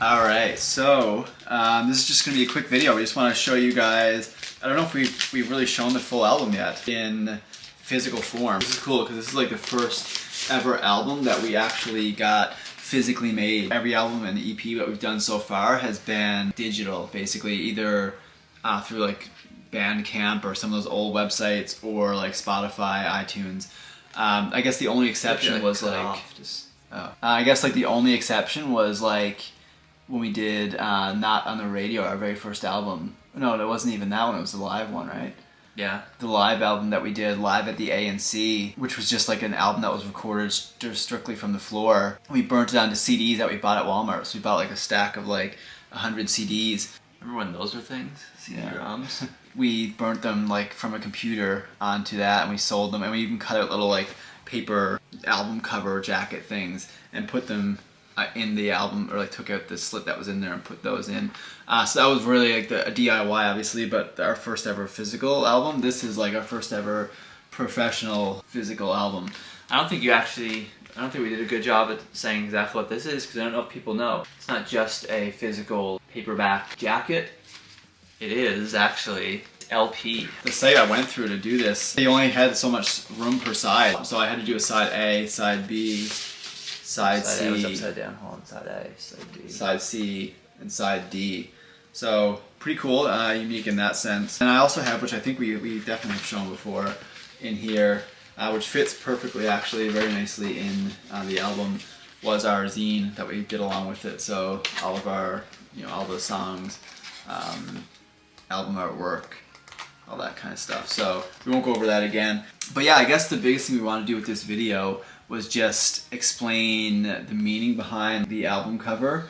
Alright, so this is just going to be a quick video. We just want to show you guys, I don't know if we've really shown the full album yet in physical form. This is cool because this is like the first ever album that we actually got physically made. Every album and EP that we've done so far has been digital, basically, either through like Bandcamp or some of those old websites or like Spotify, iTunes. I guess the only exception was like, I guess like the only exception was like when we did Not on the Radio, our very first album. No, it wasn't even that one, it was the live one, right? Yeah. The live album that we did live at the ANC, which was just like an album that was recorded strictly from the floor. We burnt it down to CDs that we bought at Walmart. So we bought like a stack of like 100 CDs. Remember when those were things? CD-ROMs? We burnt them like from a computer onto that and we sold them, and we even cut out little like paper album cover jacket things and put them in the album, or like took out the slit that was in there and put those in. So that was really like a DIY obviously, but our first ever physical album. This is like our first ever professional physical album. I don't think we did a good job at saying exactly what this is, because I don't know if people know. It's not just a physical paperback jacket. It is actually LP. The site I went through to do this, they only had so much room per side. So I had to do a side A, side B, side C. A was upside down, hold on, side A, side B. Side C, and side D. So pretty cool, unique in that sense. And I also have, which I think we definitely have shown before in here, which fits perfectly actually, very nicely in the album, was our zine that we did along with it. So all of our, all the songs, album artwork, all that kind of stuff. So we won't go over that again. But yeah, I guess the biggest thing we want to do with this video was just explain the meaning behind the album cover,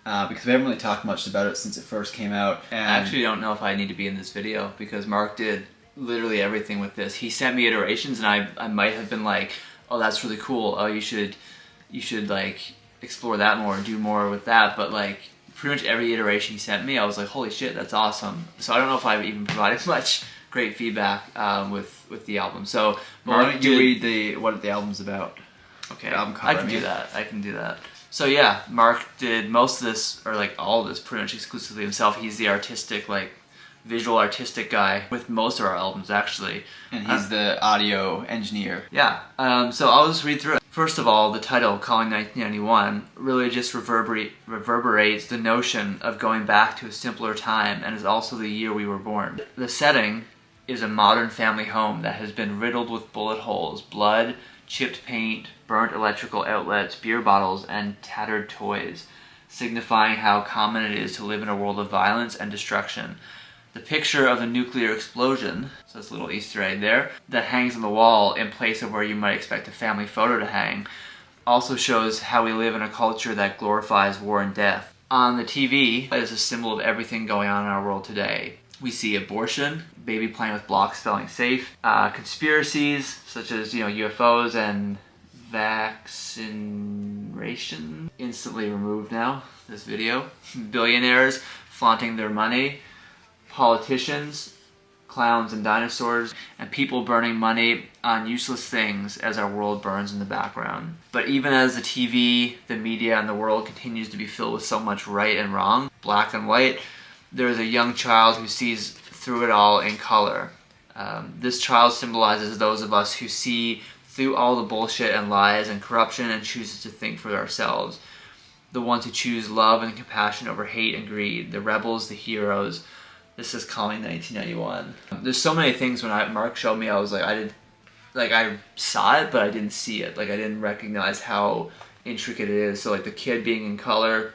because we haven't really talked much about it since it first came out. And I actually don't know if I need to be in this video, because Mark did literally everything with this. He sent me iterations and I might have been like, oh, that's really cool, oh, you should like explore that more and do more with that, but like pretty much every iteration he sent me, I was like, holy shit, that's awesome. So I don't know if I've even provided much great feedback with the album. So why don't you read what the album's about? Okay, the album cover, I can do that. So yeah, Mark did most of this, or like all of this, pretty much exclusively himself. He's the artistic, like visual artistic guy with most of our albums actually. And he's the audio engineer. Yeah, so I'll just read through it. First of all, the title, Calling 1991, really just reverberates the notion of going back to a simpler time, and is also the year we were born. The setting is a modern family home that has been riddled with bullet holes, blood, chipped paint, burnt electrical outlets, beer bottles, and tattered toys, signifying how common it is to live in a world of violence and destruction. The picture of the nuclear explosion, so this little Easter egg there, that hangs on the wall in place of where you might expect a family photo to hang, also shows how we live in a culture that glorifies war and death. On the TV, it is a symbol of everything going on in our world today. We see abortion, baby playing with blocks spelling safe, conspiracies such as UFOs and vaccination, instantly removed now, this video, billionaires flaunting their money, politicians, clowns and dinosaurs, and people burning money on useless things as our world burns in the background. But even as the TV, the media, and the world continues to be filled with so much right and wrong, black and white, there is a young child who sees through it all in color. This child symbolizes those of us who see through all the bullshit and lies and corruption and chooses to think for ourselves. The ones who choose love and compassion over hate and greed. The rebels, the heroes. This is Calling 1991. There's so many things when Mark showed me, I was like, I saw it, but I didn't see it. Like I didn't recognize how intricate it is. So like the kid being in color,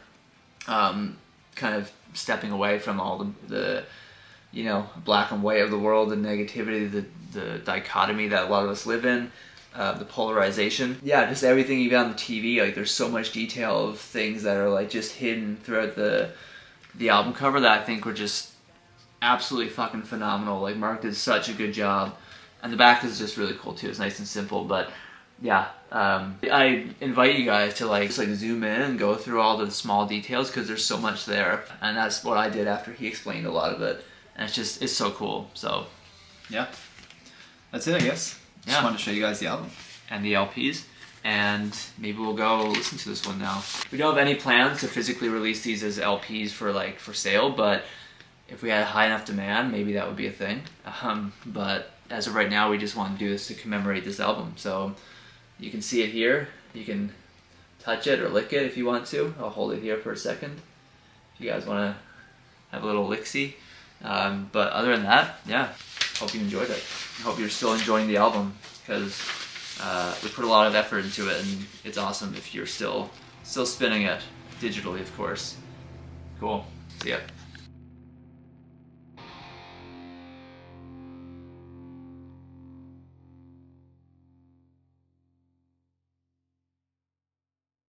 kind of stepping away from all the black and white of the world, the negativity, the dichotomy that a lot of us live in, the polarization. Yeah, just everything even on the TV, like there's so much detail of things that are like just hidden throughout the album cover that I think were just absolutely fucking phenomenal. Like Mark did such a good job. And the back is just really cool too. It's nice and simple, but yeah, I invite you guys to just zoom in and go through all the small details, because there's so much there, and that's what I did after he explained a lot of it, and it's so cool. So yeah, that's it, I guess. Just wanted to show you guys the album and the LPs. and maybe we'll go listen to this one now. We don't have any plans to physically release these as LPs for sale, but if we had high enough demand, maybe that would be a thing. But as of right now, we just want to do this to commemorate this album. So you can see it here. You can touch it or lick it if you want to. I'll hold it here for a second if you guys want to have a little lick-see. But other than that, yeah, hope you enjoyed it. I hope you're still enjoying the album, because we put a lot of effort into it, and it's awesome if you're still spinning it digitally, of course. Cool. See ya.